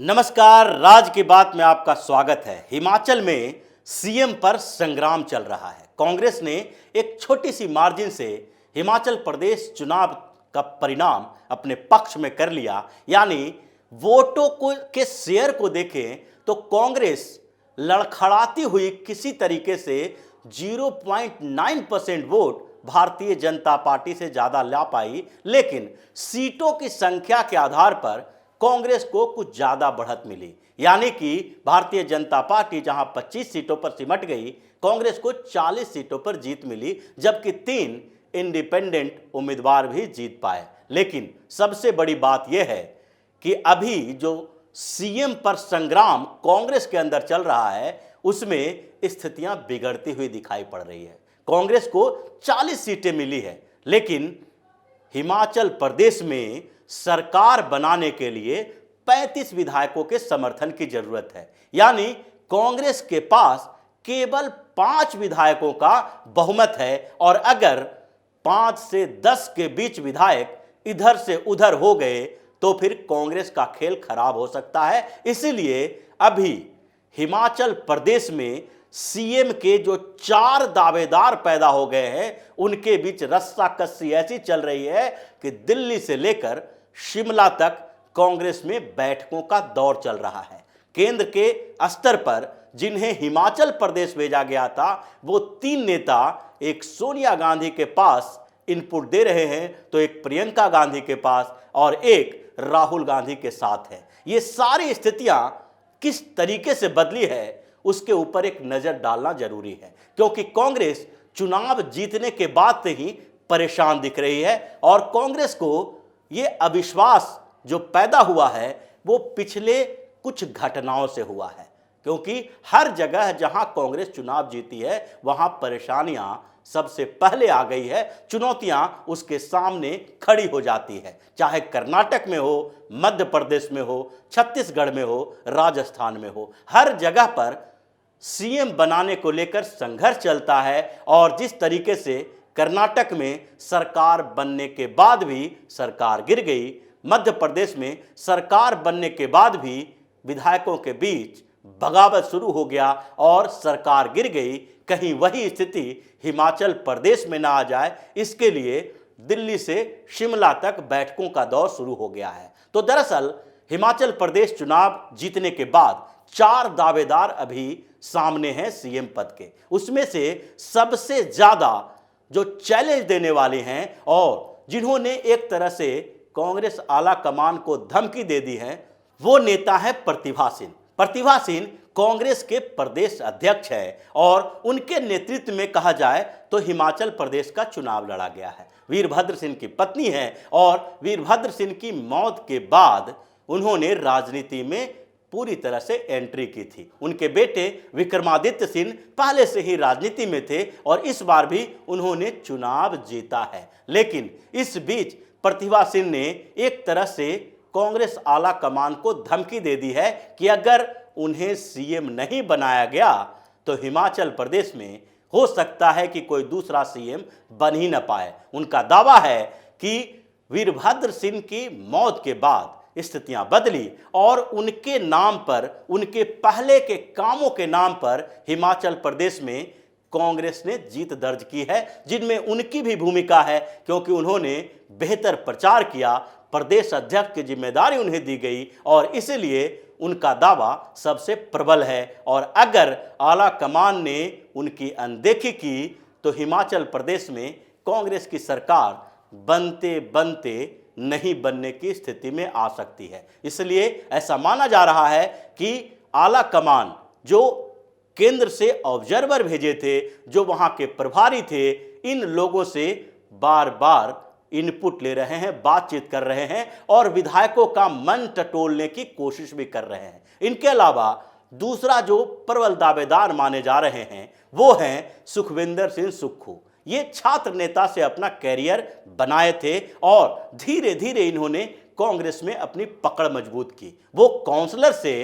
नमस्कार, राज की बात में आपका स्वागत है। हिमाचल में सीएम पर संग्राम चल रहा है। कांग्रेस ने एक छोटी सी मार्जिन से हिमाचल प्रदेश चुनाव का परिणाम अपने पक्ष में कर लिया। यानी वोटों को के शेयर को देखें तो कांग्रेस लड़खड़ाती हुई किसी तरीके से 0.9% वोट भारतीय जनता पार्टी से ज्यादा ला पाई, लेकिन सीटों की संख्या के आधार पर कांग्रेस को कुछ ज्यादा बढ़त मिली। यानी कि भारतीय जनता पार्टी जहां 25 सीटों पर सिमट गई, कांग्रेस को 40 सीटों पर जीत मिली, जबकि 3 इंडिपेंडेंट उम्मीदवार भी जीत पाए। लेकिन सबसे बड़ी बात यह है कि अभी जो सीएम पर संग्राम कांग्रेस के अंदर चल रहा है, उसमें स्थितियां बिगड़ती हुई दिखाई पड़ रही है। कांग्रेस को 40 सीटें मिली है, लेकिन हिमाचल प्रदेश में सरकार बनाने के लिए 35 विधायकों के समर्थन की जरूरत है। यानी कांग्रेस के पास केवल 5 विधायकों का बहुमत है, और अगर 5 से 10 के बीच विधायक इधर से उधर हो गए तो फिर कांग्रेस का खेल खराब हो सकता है। इसीलिए अभी हिमाचल प्रदेश में सीएम के जो 4 दावेदार पैदा हो गए हैं, उनके बीच रस्साकसी ऐसी चल रही है कि दिल्ली से लेकर शिमला तक कांग्रेस में बैठकों का दौर चल रहा है। केंद्र के स्तर पर जिन्हें हिमाचल प्रदेश भेजा गया था, वो 3 नेता एक सोनिया गांधी के पास इनपुट दे रहे हैं, तो एक प्रियंका गांधी के पास और एक राहुल गांधी के साथ है। ये सारी स्थितियां किस तरीके से बदली है, उसके ऊपर एक नजर डालना जरूरी है, क्योंकि कांग्रेस चुनाव जीतने के बाद से ही परेशान दिख रही है। और कांग्रेस को ये अविश्वास जो पैदा हुआ है, वो पिछले कुछ घटनाओं से हुआ है, क्योंकि हर जगह जहां कांग्रेस चुनाव जीती है, वहां परेशानियां सबसे पहले आ गई है, चुनौतियां उसके सामने खड़ी हो जाती है। चाहे कर्नाटक में हो, मध्य प्रदेश में हो, छत्तीसगढ़ में हो, राजस्थान में हो, हर जगह पर सीएम बनाने को लेकर संघर्ष चलता है। और जिस तरीके से कर्नाटक में सरकार बनने के बाद भी सरकार गिर गई, मध्य प्रदेश में सरकार बनने के बाद भी विधायकों के बीच बगावत शुरू हो गया और सरकार गिर गई, कहीं वही स्थिति हिमाचल प्रदेश में ना आ जाए, इसके लिए दिल्ली से शिमला तक बैठकों का दौर शुरू हो गया है। तो दरअसल हिमाचल प्रदेश चुनाव जीतने के बाद 4 दावेदार अभी सामने हैं सीएम पद के। उसमें से सबसे ज्यादा जो चैलेंज देने वाले हैं और जिन्होंने एक तरह से कांग्रेस आला कमान को धमकी दे दी है, वो नेता है प्रतिभा सिंह। प्रतिभा सिंह कांग्रेस के प्रदेश अध्यक्ष है और उनके नेतृत्व में कहा जाए तो हिमाचल प्रदेश का चुनाव लड़ा गया है। वीरभद्र सिंह की पत्नी है और वीरभद्र सिंह की मौत के बाद उन्होंने राजनीति में पूरी तरह से एंट्री की थी। उनके बेटे विक्रमादित्य सिंह पहले से ही राजनीति में थे और इस बार भी उन्होंने चुनाव जीता है। लेकिन इस बीच प्रतिभा सिंह ने एक तरह से कांग्रेस आला कमान को धमकी दे दी है कि अगर उन्हें सीएम नहीं बनाया गया तो हिमाचल प्रदेश में हो सकता है कि कोई दूसरा सीएम बन ही न पाए। उनका दावा है कि वीरभद्र सिंह की मौत के बाद स्थितियां बदली और उनके नाम पर, उनके पहले के कामों के नाम पर हिमाचल प्रदेश में कांग्रेस ने जीत दर्ज की है, जिनमें उनकी भी भूमिका है, क्योंकि उन्होंने बेहतर प्रचार किया, प्रदेश अध्यक्ष की जिम्मेदारी उन्हें दी गई और इसलिए उनका दावा सबसे प्रबल है। और अगर आला कमान ने उनकी अनदेखी की तो हिमाचल प्रदेश में कांग्रेस की सरकार बनते बनते नहीं बनने की स्थिति में आ सकती है। इसलिए ऐसा माना जा रहा है कि आला कमान जो केंद्र से ऑब्जर्वर भेजे थे, जो वहां के प्रभारी थे, इन लोगों से बार बार इनपुट ले रहे हैं, बातचीत कर रहे हैं और विधायकों का मन टटोलने की कोशिश भी कर रहे हैं। इनके अलावा दूसरा जो प्रबल दावेदार माने जा रहे हैं, वो हैं सुखविंदर सिंह सुक्खू। ये छात्र नेता से अपना कैरियर बनाए थे और धीरे धीरे इन्होंने कांग्रेस में अपनी पकड़ मजबूत की। वो काउंसलर से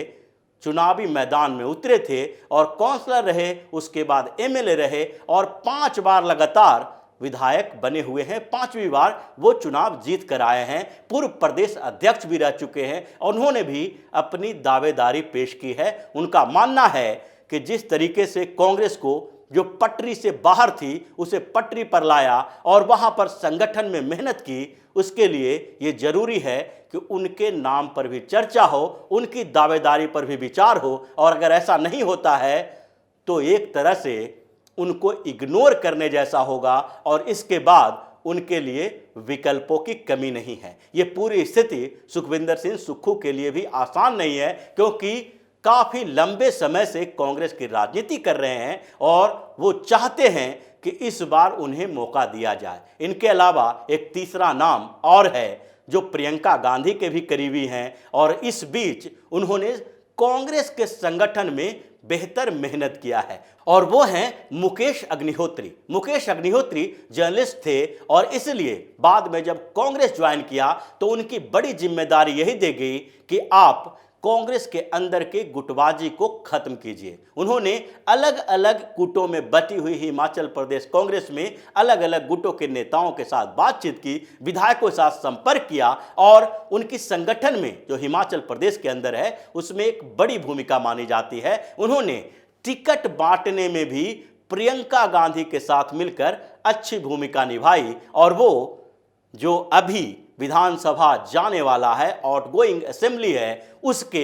चुनावी मैदान में उतरे थे और काउंसलर रहे, उसके बाद एमएलए रहे और 5 बार लगातार विधायक बने हुए हैं, 5वीं बार वो चुनाव जीत कर आए हैं, पूर्व प्रदेश अध्यक्ष भी रह चुके हैं और उन्होंने भी अपनी दावेदारी पेश की है। उनका मानना है कि जिस तरीके से कांग्रेस को जो पटरी से बाहर थी उसे पटरी पर लाया और वहां पर संगठन में मेहनत की, उसके लिए ये जरूरी है कि उनके नाम पर भी चर्चा हो, उनकी दावेदारी पर भी विचार हो। और अगर ऐसा नहीं होता है तो एक तरह से उनको इग्नोर करने जैसा होगा और इसके बाद उनके लिए विकल्पों की कमी नहीं है। ये पूरी स्थिति सुखविंदर सिंह सुक्खू के लिए भी आसान नहीं है, क्योंकि काफी लंबे समय से कांग्रेस की राजनीति कर रहे हैं और वो चाहते हैं कि इस बार उन्हें मौका दिया जाए। इनके अलावा एक तीसरा नाम और है जो प्रियंका गांधी के भी करीबी हैं और इस बीच उन्होंने कांग्रेस के संगठन में बेहतर मेहनत किया है और वो हैं मुकेश अग्निहोत्री। मुकेश अग्निहोत्री जर्नलिस्ट थे और इसलिए बाद में जब कांग्रेस ज्वाइन किया तो उनकी बड़ी जिम्मेदारी यही दी गई कि आप कांग्रेस के अंदर के गुटबाजी को खत्म कीजिए। उन्होंने अलग अलग गुटों में बटी हुई हिमाचल प्रदेश कांग्रेस में अलग अलग गुटों के नेताओं के साथ बातचीत की, विधायकों के साथ संपर्क किया और उनकी संगठन में जो हिमाचल प्रदेश के अंदर है उसमें एक बड़ी भूमिका मानी जाती है। उन्होंने टिकट बांटने में भी प्रियंका गांधी के साथ मिलकर अच्छी भूमिका निभाई और वो जो अभी विधानसभा जाने वाला है, आउटगोइंग असेंबली है, उसके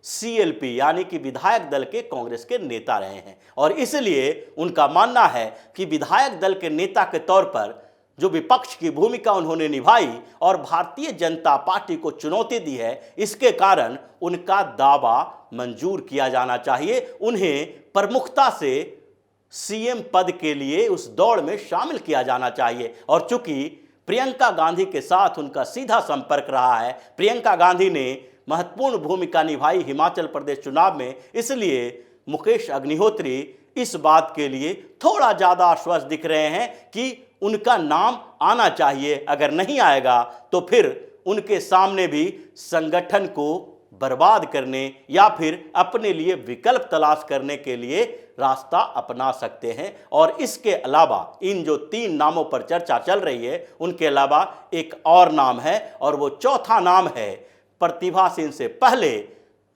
सीएलपी यानी कि विधायक दल के कांग्रेस के नेता रहे हैं। और इसलिए उनका मानना है कि विधायक दल के नेता के तौर पर जो विपक्ष की भूमिका उन्होंने निभाई और भारतीय जनता पार्टी को चुनौती दी है, इसके कारण उनका दावा मंजूर किया जाना चाहिए। उन्हें प्रमुखता से सीएम पद के लिए उस दौड़ में शामिल किया जाना चाहिए। और चूंकि प्रियंका गांधी के साथ उनका सीधा संपर्क रहा है, प्रियंका गांधी ने महत्वपूर्ण भूमिका निभाई हिमाचल प्रदेश चुनाव में, इसलिए मुकेश अग्निहोत्री इस बात के लिए थोड़ा ज्यादा आश्वस्त दिख रहे हैं कि उनका नाम आना चाहिए। अगर नहीं आएगा तो फिर उनके सामने भी संगठन को बर्बाद करने या फिर अपने लिए विकल्प तलाश करने के लिए रास्ता अपना सकते हैं। और इसके अलावा इन जो 3 नामों पर चर्चा चल रही है उनके अलावा एक और नाम है और वो चौथा नाम है प्रतिभा सिंह से पहले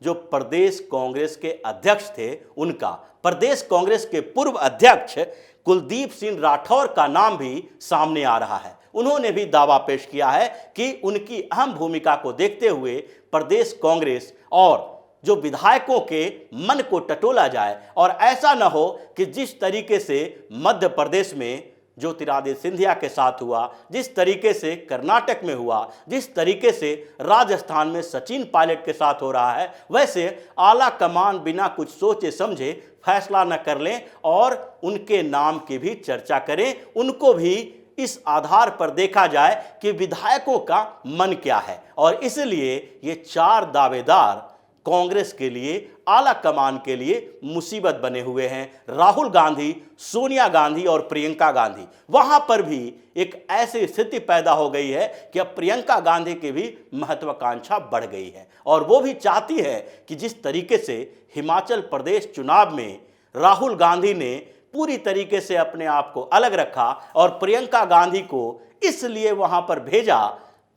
जो प्रदेश कांग्रेस के अध्यक्ष थे उनका। प्रदेश कांग्रेस के पूर्व अध्यक्ष कुलदीप सिंह राठौर का नाम भी सामने आ रहा है। उन्होंने भी दावा पेश किया है कि उनकी अहम भूमिका को देखते हुए प्रदेश कांग्रेस और जो विधायकों के मन को टटोला जाए और ऐसा न हो कि जिस तरीके से मध्य प्रदेश में ज्योतिरादित्य सिंधिया के साथ हुआ, जिस तरीके से कर्नाटक में हुआ, जिस तरीके से राजस्थान में सचिन पायलट के साथ हो रहा है, वैसे आला कमान बिना कुछ सोचे समझे फैसला न कर लें और उनके नाम की भी चर्चा करें। उनको भी इस आधार पर देखा जाए कि विधायकों का मन क्या है। और इसलिए ये 4 दावेदार कांग्रेस के लिए, आला कमान के लिए मुसीबत बने हुए हैं। राहुल गांधी, सोनिया गांधी और प्रियंका गांधी। वहां पर भी एक ऐसी स्थिति पैदा हो गई है कि अब प्रियंका गांधी की भी महत्वाकांक्षा बढ़ गई है और वो भी चाहती है कि जिस तरीके से हिमाचल प्रदेश चुनाव में राहुल गांधी ने पूरी तरीके से अपने आप को अलग रखा और प्रियंका गांधी को इसलिए वहां पर भेजा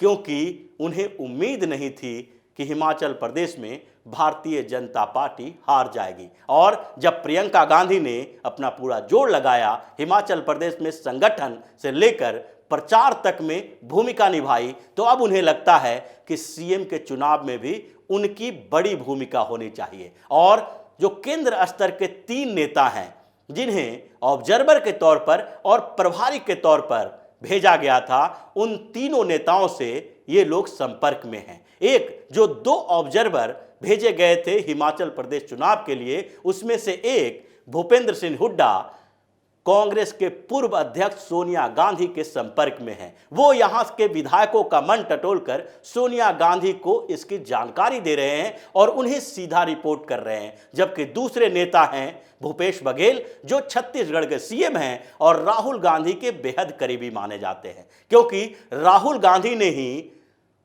क्योंकि उन्हें उम्मीद नहीं थी कि हिमाचल प्रदेश में भारतीय जनता पार्टी हार जाएगी। और जब प्रियंका गांधी ने अपना पूरा जोर लगाया, हिमाचल प्रदेश में संगठन से लेकर प्रचार तक में भूमिका निभाई, तो अब उन्हें लगता है कि सीएम के चुनाव में भी उनकी बड़ी भूमिका होनी चाहिए। और जो केंद्र स्तर के 3 नेता हैं जिन्हें ऑब्जर्वर के तौर पर और प्रभारी के तौर पर भेजा गया था, उन तीनों नेताओं से ये लोग संपर्क में हैं। एक जो 2 ऑब्जर्वर भेजे गए थे हिमाचल प्रदेश चुनाव के लिए, उसमें से एक भूपेंद्र सिंह हुड्डा कांग्रेस के पूर्व अध्यक्ष सोनिया गांधी के संपर्क में हैं। वो यहां के विधायकों का मन टटोलकर सोनिया गांधी को इसकी जानकारी दे रहे हैं और उन्हें सीधा रिपोर्ट कर रहे हैं। जबकि दूसरे नेता हैं भूपेश बघेल जो छत्तीसगढ़ के सीएम हैं और राहुल गांधी के बेहद करीबी माने जाते हैं, क्योंकि राहुल गांधी ने ही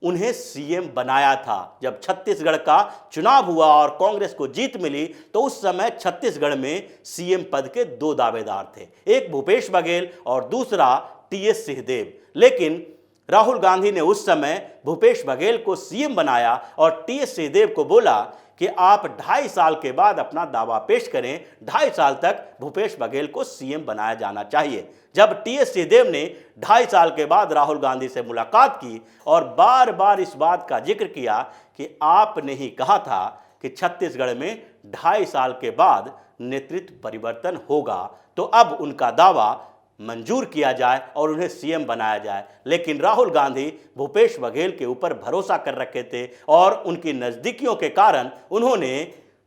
उन्हें सीएम बनाया था। जब छत्तीसगढ़ का चुनाव हुआ और कांग्रेस को जीत मिली तो उस समय छत्तीसगढ़ में सीएम पद के 2 दावेदार थे, एक भूपेश बघेल और दूसरा टीएस सिंहदेव। लेकिन राहुल गांधी ने उस समय भूपेश बघेल को सीएम बनाया और टीएस सिंहदेव को बोला कि आप 2.5 साल के बाद अपना दावा पेश करें, 2.5 साल तक भूपेश बघेल को सीएम बनाया जाना चाहिए। जब टीएस सिंहदेव ने 2.5 साल के बाद राहुल गांधी से मुलाकात की और बार बार इस बात का जिक्र किया कि आपने ही कहा था कि छत्तीसगढ़ में 2.5 साल के बाद नेतृत्व परिवर्तन होगा, तो अब उनका दावा मंजूर किया जाए और उन्हें सीएम बनाया जाए। लेकिन राहुल गांधी भूपेश बघेल के ऊपर भरोसा कर रखे थे और उनकी नज़दीकियों के कारण उन्होंने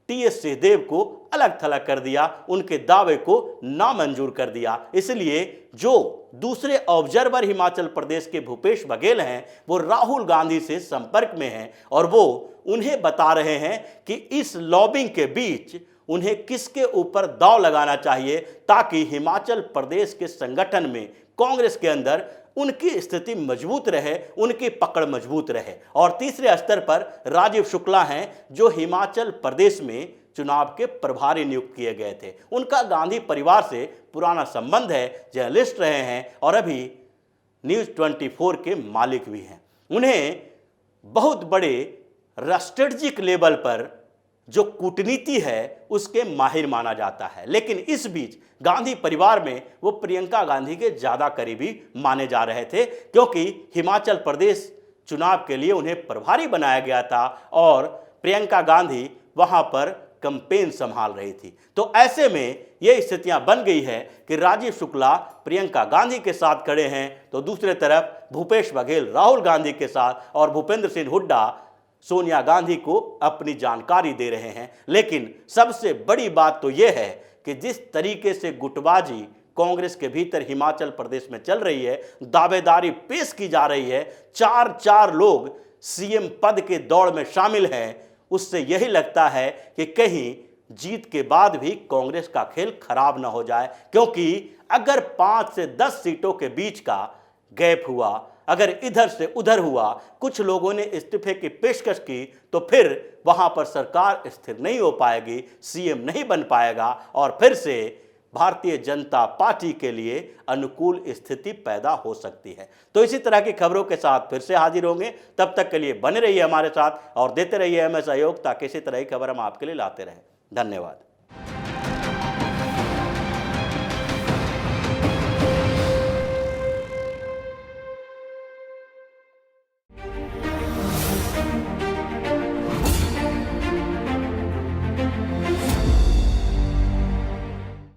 टीएस सिंहदेव को अलग थलग कर दिया, उनके दावे को नामंजूर कर दिया। इसलिए जो दूसरे ऑब्जर्वर हिमाचल प्रदेश के भूपेश बघेल हैं, वो राहुल गांधी से संपर्क में हैं और वो उन्हें बता रहे हैं कि इस लॉबिंग के बीच उन्हें किसके ऊपर दांव लगाना चाहिए ताकि हिमाचल प्रदेश के संगठन में, कांग्रेस के अंदर उनकी स्थिति मजबूत रहे, उनकी पकड़ मजबूत रहे। और तीसरे स्तर पर राजीव शुक्ला हैं जो हिमाचल प्रदेश में चुनाव के प्रभारी नियुक्त किए गए थे। उनका गांधी परिवार से पुराना संबंध है, जर्नलिस्ट रहे हैं और अभी न्यूज़ 24 के मालिक भी हैं। उन्हें बहुत बड़े स्ट्रेटजिक लेवल पर जो कूटनीति है उसके माहिर माना जाता है। लेकिन इस बीच गांधी परिवार में वो प्रियंका गांधी के ज़्यादा करीबी माने जा रहे थे, क्योंकि हिमाचल प्रदेश चुनाव के लिए उन्हें प्रभारी बनाया गया था और प्रियंका गांधी वहां पर कैंपेन संभाल रही थी। तो ऐसे में ये स्थितियां बन गई है कि राजीव शुक्ला प्रियंका गांधी के साथ खड़े हैं, तो दूसरे तरफ भूपेश बघेल राहुल गांधी के साथ और भूपेंद्र सिंह हुड्डा सोनिया गांधी को अपनी जानकारी दे रहे हैं। लेकिन सबसे बड़ी बात तो यह है कि जिस तरीके से गुटबाजी कांग्रेस के भीतर हिमाचल प्रदेश में चल रही है, दावेदारी पेश की जा रही है, 4 लोग सीएम पद के दौड़ में शामिल हैं, उससे यही लगता है कि कहीं जीत के बाद भी कांग्रेस का खेल खराब ना हो जाए। क्योंकि अगर 5 से 10 सीटों के बीच का गैप हुआ, अगर इधर से उधर हुआ, कुछ लोगों ने इस्तीफे की पेशकश की, तो फिर वहां पर सरकार स्थिर नहीं हो पाएगी, सीएम नहीं बन पाएगा और फिर से भारतीय जनता पार्टी के लिए अनुकूल स्थिति पैदा हो सकती है। तो इसी तरह की खबरों के साथ फिर से हाजिर होंगे। तब तक के लिए बने रहिए हमारे साथ और देते रहिए हमें सहयोग, ताकि इसी तरह की खबर हम आपके लिए लाते रहें। धन्यवाद।